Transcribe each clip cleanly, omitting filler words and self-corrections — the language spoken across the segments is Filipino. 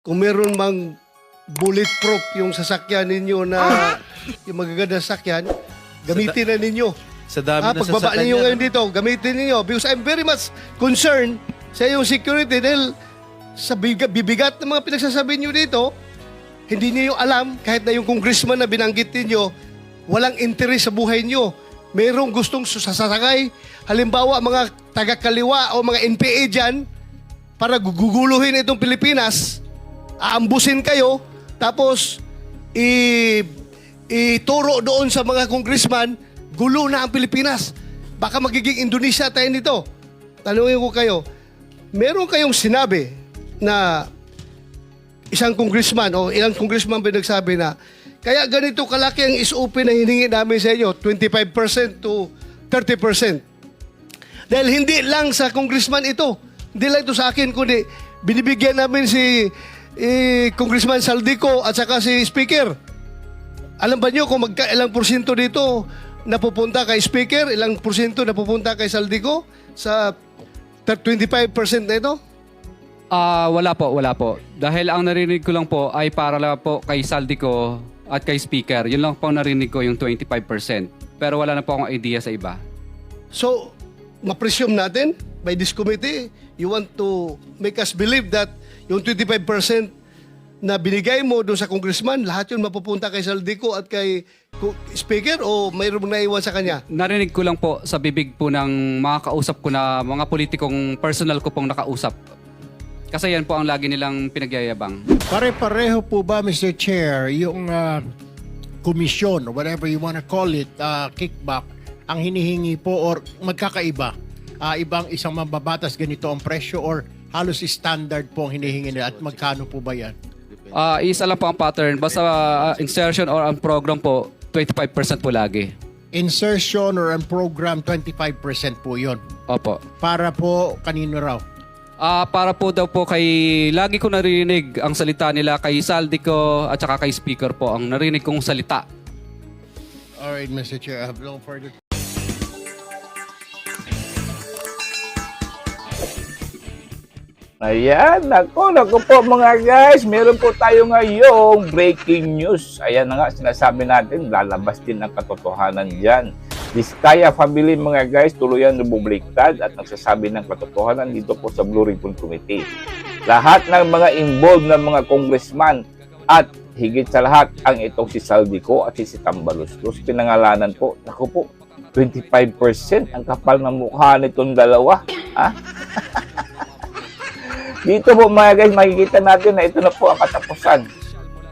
kung meron mang bulletproof yung sasakyan ninyo na yung magaganda sasakyan, gamitin na ninyo. Sa dami na Pagbaba sasakyan ninyo niya, ngayon dito, gamitin ninyo. Because I'm very much concerned sa iyong security dahil sa bibigat ng mga pinagsasabi nyo dito, hindi niyo alam, kahit na yung congressman na binanggit ninyo, walang interes sa buhay nyo. Merong gustong sasakay. Halimbawa, mga taga-kaliwa o mga NPA dyan, para guguluhin itong Pilipinas, aambusin kayo, tapos ituro doon sa mga congressman, gulo na ang Pilipinas. Baka magiging Indonesia tayo nito. Tanungin ko kayo, meron kayong sinabi na isang congressman o ilang congressman pinagsabi na kaya ganito kalaki ang SOP na hiningi namin sa inyo, 25% to 30%. Dahil hindi lang sa congressman ito, hindi lang ito sa akin, kundi binibigyan namin si Congressman Saldico at saka si Speaker. Alam ba nyo kung ilang porsyento dito napupunta kay Speaker, ilang porsyento napupunta kay Saldico sa 25% na ito? Wala po. Dahil ang narinig ko lang po ay para lang po kay Saldico at kay Speaker. Yun lang po narinig ko yung 25%. Pero wala na po akong idea sa iba. So, ma-presume natin by this committee, you want to make us believe that yung 25% na binigay mo doon sa congressman, lahat yun mapupunta kay Saldico at kay Speaker o mayroong naiwan sa kanya? Narinig ko lang po sa bibig po ng mga kausap ko na mga politikong personal ko pong nakausap. Kasi yan po ang lagi nilang pinagyayabang. Pare-pareho po ba, Mr. Chair, yung komisyon, or whatever you wanna call it, kickback, ang hinihingi po or magkakaiba? Ibang isang mambabatas ganito ang presyo or halos standard po ang hinihingi nila at magkano po ba yan? Isa lang po ang pattern. Basta insertion or ang program po, 25% po lagi. Insertion or ang program, 25% po yon. Opo. Para po kanino raw? Para po daw po kay, lagi ko narinig ang salita nila kay Saldico at saka kay Speaker po, ang narinig kong salita. Alright, Mr. Chair, I have no further... Ayan, nako po mga guys, meron po tayo ngayong breaking news. Ayan na nga, sinasabi natin, lalabas din ang katotohanan dyan. Diskaya family mga guys, tuluyan bumaliktad at nagsasabi ng katotohanan dito po sa Blue Ribbon Committee. Lahat ng mga involved na mga congressman at higit sa lahat ang itong si Saldico at si Tambaloslos, pinangalanan po, naku po, 25% ang kapal ng mukha nitong dalawa. Ha? Dito po mga guys, makikita natin na ito na po ang katapusan.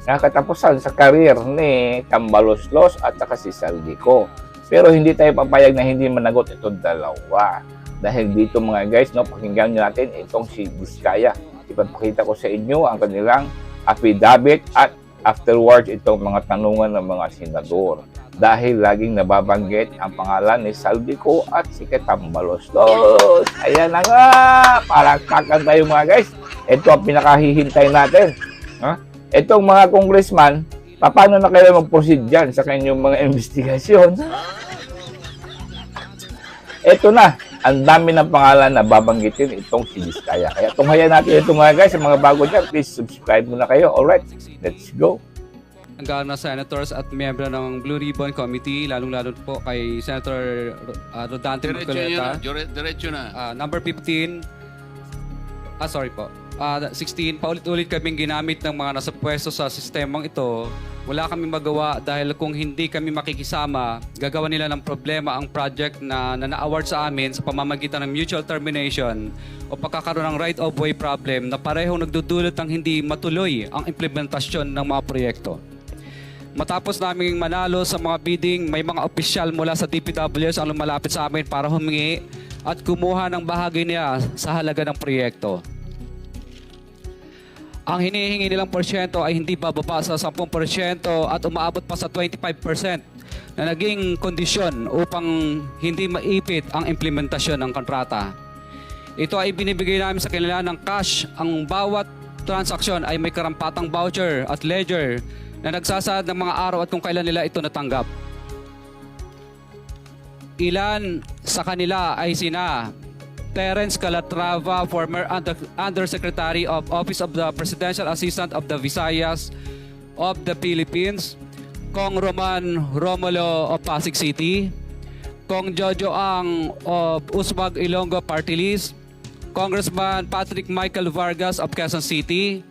Nakatapusan sa karir ni Tambaloslos at saka si Saldico. Pero hindi tayo papayag na hindi managot itong dalawa. Dahil dito mga guys, no, pakinggan nyo natin itong si Diskaya. Ipapakita ko sa inyo ang kanilang affidavit at afterwards itong mga tanungan ng mga senador. Dahil laging nababanggit ang pangalan ni Saldico at si Tambaloslos. Ayan na nga, palakpakan tayo mga guys. Ito ang pinakahihintay natin. Itong mga congressman, paano na kayo mag-proceed dyan sa kanyang mga investigasyon? Ito na, ang dami ng pangalan na babanggitin itong si Diskaya. Kaya tunghayan natin ito mga guys, sa mga bago dyan, please subscribe muna kayo. Alright, let's go. Hanggang na senators at miyembro ng Blue Ribbon Committee, lalong-lalo po kay Senator Rodante Marcoleta. Diretso na. Number 15, 16, paulit-ulit kaming ginamit ng mga nasa pwesto sa sistemang ito. Wala kaming magawa dahil kung hindi kami makikisama, gagawa nila ng problema ang project na na-award sa amin sa pamamagitan ng mutual termination o pagkakaroon ng right-of-way problem na parehong nagdudulot ng hindi matuloy ang implementasyon ng mga proyekto. Matapos naming manalo sa mga bidding, may mga opisyal mula sa DPWs ang lumalapit sa amin para humingi at kumuha ng bahagi niya sa halaga ng proyekto. Ang hinihingi nilang porsyento ay hindi bababa sa 10% at umaabot pa sa 25% na naging kondisyon upang hindi maipit ang implementasyon ng kontrata. Ito ay binibigay namin sa kanila ng cash. Ang bawat transaksyon ay may karampatang voucher at ledger na nagsasaad ng mga araw at kung kailan nila ito natanggap. Ilan sa kanila ay sina Terence Calatrava, former Undersecretary of Office of the Presidential Assistant of the Visayas of the Philippines, Kong Roman Romulo of Pasig City, Kong Jojo Ang of Usmag Ilonggo Party List, Congressman Patrick Michael Vargas of Quezon City,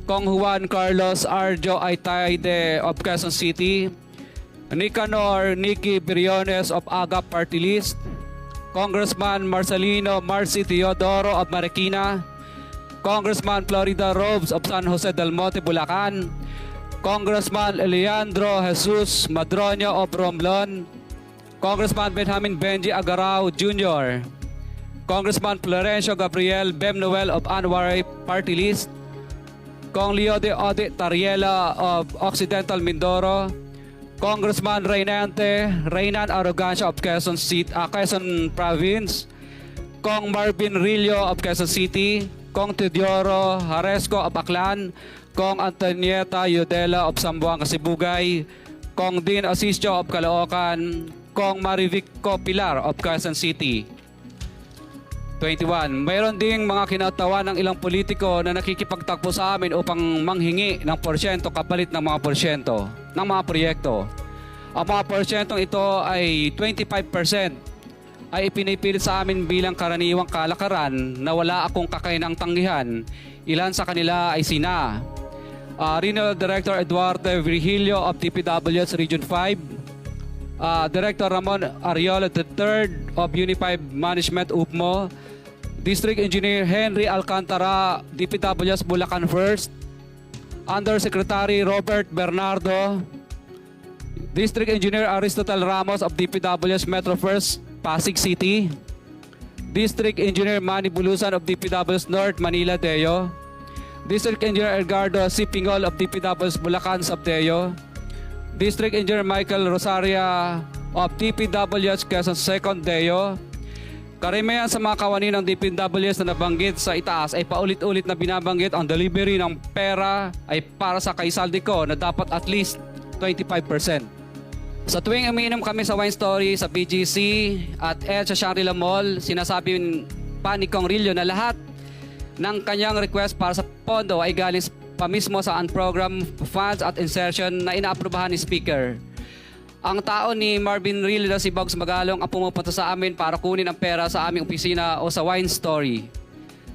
Kong Juan Carlos Arjo Aitaide of Quezon City, Nicanor Nicky Briones of Aga Party List, Congressman Marcelino Marcy Teodoro of Marikina, Congressman Florida Robes of San Jose del Monte, Bulacan, Congressman Leandro Jesus Madroño of Romblon, Congressman Benjamin Benji Agarao Jr., Congressman Florencio Gabriel Bem Noel of Anwaray Party List, Kong Leo de Ode Tariela of Occidental Mindoro, Congressman Reynan Arrogancia of Quezon City, Quezon Province, Kong Marvin Rillo of Quezon City, Kong Teodoro Haresco of Aklan, Kong Antonieta Yudela of Sambuanga Sibugay, Kong Dean Asisio of Caloocan, Kong Marivico Pilar of Quezon City. 21. Mayroon ding mga kinatawa ng ilang politiko na nakikipagtakbo sa amin upang manghingi ng porsyento kapalit ng mga porsyento ng mga proyekto. Ang mga porsyentong ito ay 25% ay ipinipilit sa amin bilang karaniwang kalakaran na wala akong kakainang tanggihan. Ilan sa kanila ay sina Regional Director Eduardo Virgilio of DPWH Region 5, Director Ramon Ariola III of Unified Management UPMO, District Engineer Henry Alcantara, DPWH Bulacan First, Undersecretary Robert Bernardo, District Engineer Aristotle Ramos of DPWH Metro First, Pasig City, District Engineer Manny Bulusan of DPWH North, Manila Deo, District Engineer Edgardo C. Pingol of DPWH Bulacan Sabteo, District Engineer Michael Rosaria of DPWH Quezon Second Deo. Karamihan sa mga kawani ng DPWH na nabanggit sa itaas ay paulit-ulit na binabanggit ang delivery ng pera ay para sa kay Saldico na dapat at least 25%. Sa tuwing umiinom kami sa Wine Story sa BGC at sa Shangri-La Mall, sinasabi pa ni Kong Rillo na lahat ng kanyang request para sa pondo ay galing pa mismo sa unprogram funds at insertion na inaaprubahan ni Speaker. Ang tao ni Marvin Rillo na si Bogs Magalong ang pumupunta sa amin para kunin ang pera sa aming opisina o sa Wine Story.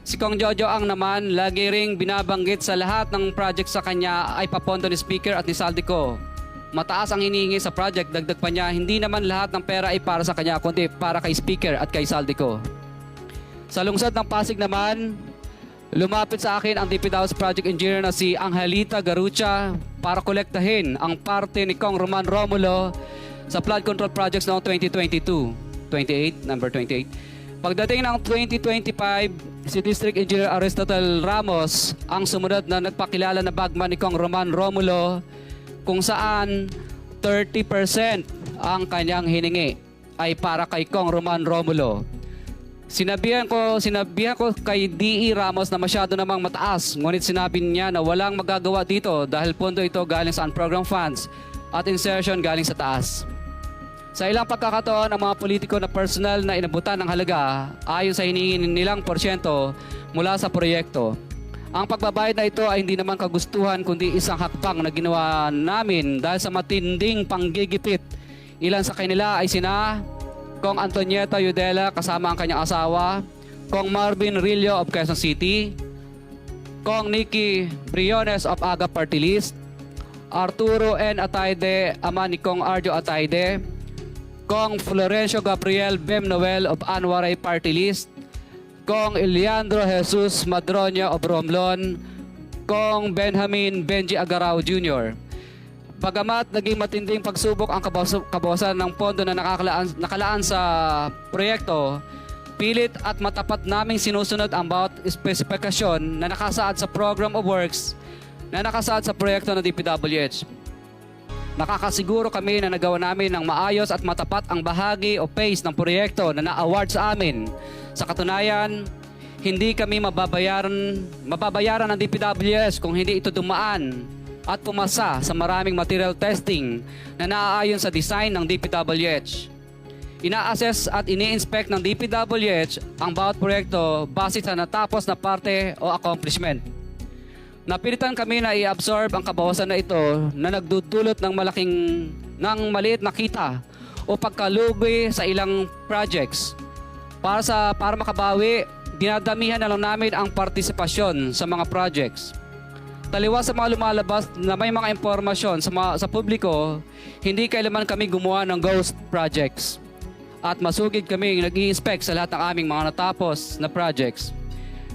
Si Kong Jojo Ang naman lagi ring binabanggit sa lahat ng project sa kanya ay papondo ni Speaker at ni Saldico. Mataas ang hinihingi sa project, dagdag pa niya, hindi naman lahat ng pera ay para sa kanya kundi para kay Speaker at kay Saldico. Sa lungsod ng Pasig naman, lumapit sa akin ang DPWH Project Engineer na si Angelita Garucha para kolektahin ang parte ni Kong Roman Romulo sa flood control projects noong 2022. Number 28. Pagdating ng 2025, si District Engineer Aristotle Ramos ang sumunod na nagpakilala na bagman ni Kong Roman Romulo kung saan 30% ang kanyang hiningi ay para kay Kong Roman Romulo. Sinabihan ko kay D.E. Ramos na masyado namang mataas, ngunit sinabi niya na walang magagawa dito dahil pondo ito galing sa unprogram funds at insertion galing sa taas. Sa ilang pagkakataon, ang mga politiko na personal na inabutan ng halaga ayon sa hiningin nilang porsyento mula sa proyekto. Ang pagbabayad na ito ay hindi naman kagustuhan kundi isang hakbang na ginawa namin dahil sa matinding panggigipit. Ilan sa kanila ay sina Kong Antonieta Yudela kasama ang kanyang asawa, Kong Marvin Rillo of Quezon City, Kong Nicky Briones of Aga Party List, Arturo N. Ataide, ama ni Kong Arjo Ataide, Kong Florencio Gabriel Bem Noel of Anwaray Party List, Kong Leandro Jesus Madroño of Romblon, Kong Benjamin Benji Agarao Jr. Bagamat naging matinding pagsubok ang kabawasan ng pondo na nakalaan sa proyekto, pilit at matapat naming sinusunod ang bawat espesifikasyon na nakasaad sa Program of Works na nakasaad sa proyekto ng DPWH. Nakakasiguro kami na nagawa namin ng maayos at matapat ang bahagi o phase ng proyekto na na-award sa amin. Sa katunayan, hindi kami mababayaran ng DPWH kung hindi ito dumaan at pumasa sa maraming material testing na naaayon sa design ng DPWH. ina-assess at ini-inspect ng DPWH ang bawat proyekto base sa natapos na parte o accomplishment. Napilitan kami na i-absorb ang kabawasan na ito na nagdudulot ng maliit na kita o pagkalugi sa ilang projects. Para makabawi, dinadamihan na lang namin ang partisipasyon sa mga projects. Taliwas sa mga lumalabas na may mga impormasyon sa publiko, hindi kailanman kami gumawa ng ghost projects. At masugid kami nag-i-inspect sa lahat ng aming mga natapos na projects.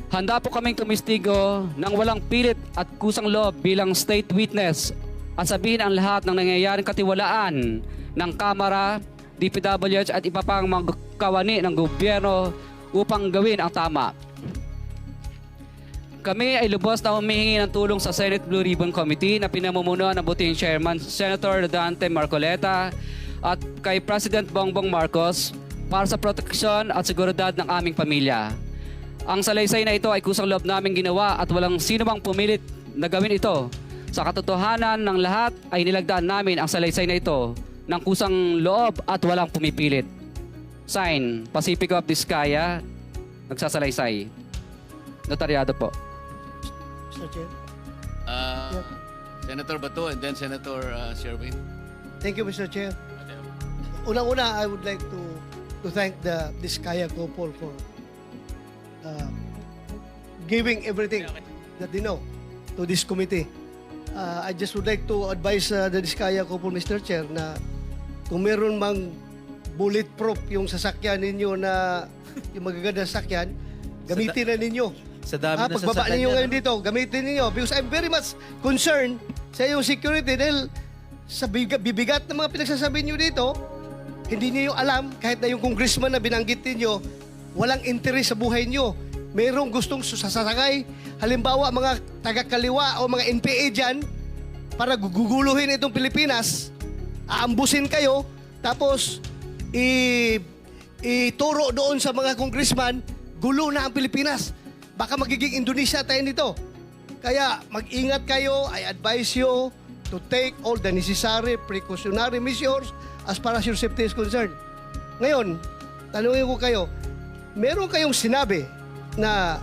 Handa po kaming tumistigo ng walang pilit at kusang loob bilang state witness at sabihin ang lahat ng nangyayaring katiwalaan ng Kamara, DPWH at iba pang mga kawani ng gobyerno upang gawin ang tama. Kami ay lubos na humihingi ng tulong sa Senate Blue Ribbon Committee na pinamumunuan ng buting Chairman Senator Dante Marcoleta at kay President Bongbong Marcos para sa proteksyon at seguridad ng aming pamilya. Ang salaysay na ito ay kusang loob naming ginawa at walang sino mang pumilit na gawin ito. Sa katotohanan ng lahat ay nilagdaan namin ang salaysay na ito ng kusang loob at walang pumipilit. Sign, Pacifico of Vizcaya, nagsasalaysay. Notaryado po. Mr. Chair. Senator Bato and then Senator Sherwin. Thank you, Mr. Chair. Unang-una, I would like to thank the Vizcaya couple for giving everything that they know to this committee. I just would like to advise the Vizcaya couple, Mr. Chair, na kung meron mang bulletproof yung sasakyan ninyo na yung magaganda sasakyan, gamitin na ninyo. Sa dami na Pagbaba sasakyan ninyo niya, ngayon dito, gamitin ninyo. Because I'm very much concerned sa iyong security dahil sa bibigat ng mga pinagsasabi nyo dito, hindi niyo alam, kahit na yung congressman na binanggit ninyo, walang interes sa buhay nyo. Merong gustong sasakay, halimbawa mga taga-kaliwa o mga NPA dyan, para guguluhin itong Pilipinas, aambusin kayo, tapos ituro doon sa mga congressman, gulo na ang Pilipinas. Baka magiging Indonesia tayo nito. Kaya mag-ingat kayo, I advise you to take all the necessary precautionary measures as far as your safety is concerned. Ngayon, tanungin ko kayo, meron kayong sinabi na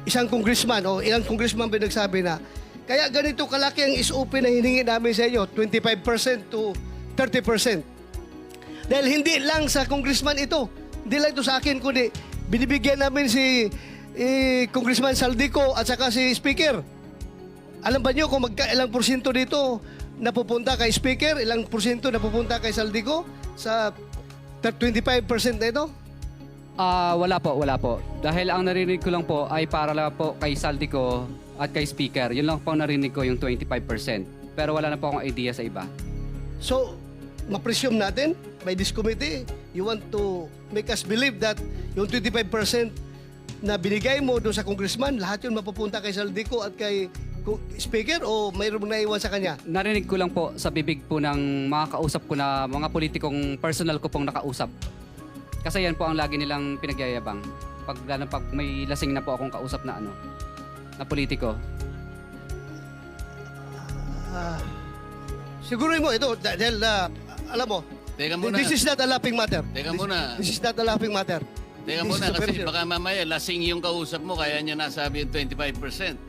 isang congressman o ilang congressman pinagsabi na kaya ganito kalaki ang SOP na hiningi namin sa inyo, 25% to 30%. Dahil hindi lang sa congressman ito, hindi lang ito sa akin, kundi binibigyan namin si Congressman Saldico at saka si Speaker. Alam ba nyo kung ilang porsyento dito napupunta kay Speaker, ilang porsyento napupunta kay Saldico sa 25% na ito? Wala po. Dahil ang narinig ko lang po ay para lang po kay Saldico at kay Speaker. Yun lang po ang narinig ko, yung 25%. Pero wala na po akong idea sa iba. So, ma-presume natin by this committee, you want to make us believe that yung 25% na binigay mo doon sa congressman, lahat yun mapupunta kay Saldico at kay Speaker o mayroong naiwan sa kanya? Narinig ko lang po sa bibig po ng mga kausap ko na mga politikong personal ko pong nakausap. Kasi yan po ang lagi nilang pinagyayabang. Lalo pag may lasing na po akong kausap na na politiko. Siguruhin mo ito dahil alam mo, Teka muna. this is not a laughing matter. Teka muna. This is not a laughing matter. Teka This muna is a very kasi baka mamaya lasing yung kausap mo kaya niya nasabi yung 25%.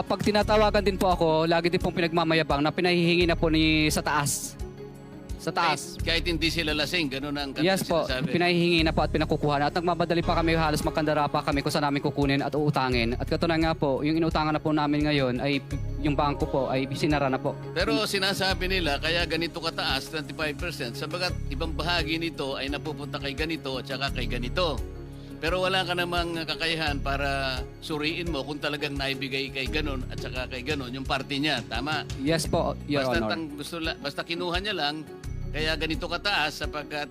Pag tinatawagan din po ako, lagi din pong pinagmamayabang na pinahihingi na po sa taas. Sa taas. Kahit hindi sila lasing, ganun ang Yes po, sinasabi. pinahihingi na po at pinakukuha. At nagmamadali pa kami, halos magkandara pa kami kung saan namin kukunin at uutangin. At katunayan nga po, yung inutangan na po namin ngayon ay yung bangko po ay sinara na po. Pero sinasabi nila, kaya ganito kataas, 25%, sabagat ibang bahagi nito ay napupunta kay ganito at saka kay ganito. Pero wala ka namang kakayahan para suriin mo kung talagang naibigay kay ganon at saka kay ganon yung party niya. Tama? Yes po, Your Honor. Basta kinuha niya lang, kaya ganito kataas sapagkat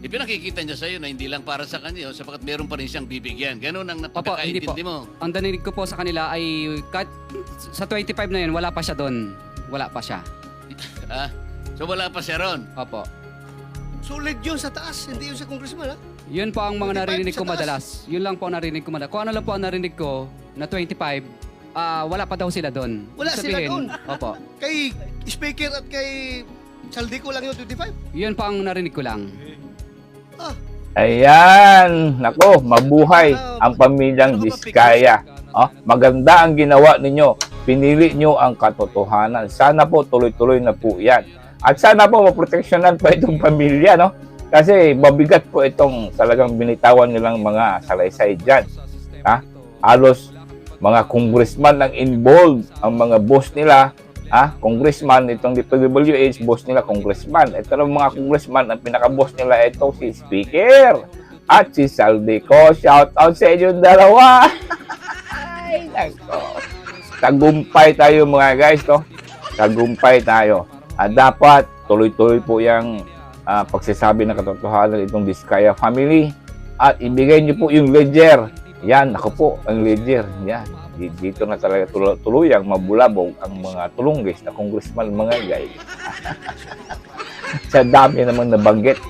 ipinakikita niya sa iyo na hindi lang para sa kanya, sapagkat meron pa rin siyang bibigyan. Ganon ang Opo, hindi po. napagkakaintindi mo. Ang danilig ko po sa kanila ay sa 25 na yun, wala pa siya doon. Wala pa siya. So wala pa siya ron. Opo. Sulit yun sa taas, hindi yun sa congressman, ha? Yun po ang mga 25 narinig ko sa taas. madalas. Yun lang po ang narinig ko madalas. Kung ano lang po ang narinig ko na 25, wala pa daw sila doon. Wala sila doon. Opo. Kay Speaker at kay Saldi ko lang yung 25. Yun pa ang narinig ko lang. Ah, Ayan, nako, mabuhay ang pamilyang Diskaya. Maganda ang ginawa ninyo. Pinili nyo ang katotohanan. Sana po tuloy-tuloy na po yan. At sana po maproteksyonan pa itong pamilya, no? Kasi mabigat po itong talagang binitawan nilang mga salaysay dyan. Halos mga congressman ang involved, ang mga boss nila, congressman, itong DPWH, boss nila, congressman. Ito ng mga congressman, ang pinaka-boss nila, ito si Speaker at si Saldico. Shout out sa inyong dalawa. Ay, nako. Tagumpay tayo mga guys, to. Tagumpay tayo. At dapat tuloy-tuloy po yung pagsasabi ng katotohanan itong Diskaya family. At ibigay niyo po yung ledger. Yan, ako po, ang ledger. Yan. Dito na talaga tuluyang mabulabog ang mga tulunggis na congressman mga guys. Sa dami namang nabanggit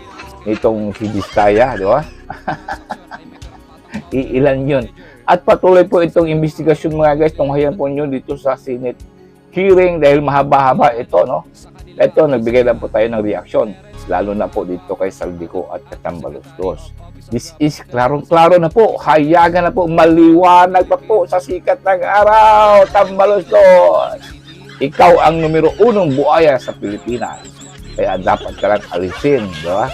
nitong si Diskaya, di ba? Iilan yun. At patuloy po itong investigasyon mga guys, tunghayan po nyo dito sa Senate hearing dahil mahaba-haba ito, no? Ito, nagbigay lang po tayo ng reaksyon, lalo na po dito kay Saldico at Tambaloslos. This is klarong-klaro na po, hayagan na po, maliwanag pa po sa sikat ng araw, Tambaloslos. Ikaw ang numero 1 buaya sa Pilipinas. Kaya dapat ka lang alisin, di ba?